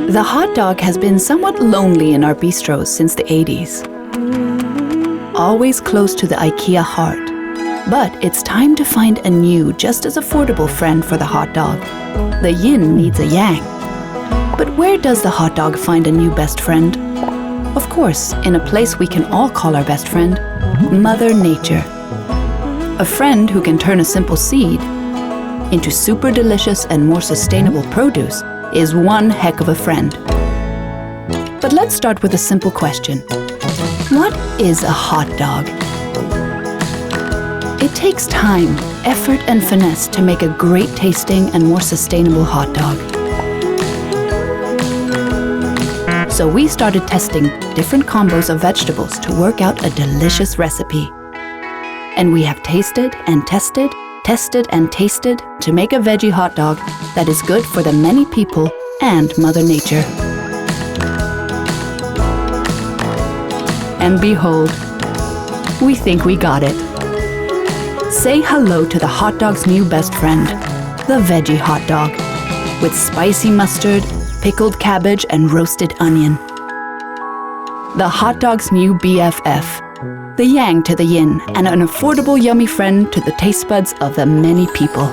The hot dog has been somewhat lonely in our bistros since the 80s. Always close to the IKEA heart. But it's time to find a new, just as affordable friend for the hot dog. The yin needs a yang. But where does the hot dog find a new best friend? Of course, in a place we can all call our best friend, Mother Nature. A friend who can turn a simple seed into super delicious and more sustainable produce is one heck of a friend. But let's start with a simple question. What is a hot dog? It takes time, effort, and finesse to make a great tasting and more sustainable hot dog. So we started testing different combos of vegetables to work out a delicious recipe. And we have tasted and tested and tasted to make a veggie hot dog that is good for the many people and Mother Nature. And behold, we think we got it. Say hello to the hot dog's new best friend, the veggie hot dog, with spicy mustard, pickled cabbage, and roasted onion. The hot dog's new BFF, the yang to the yin, and an affordable yummy friend to the taste buds of the many people.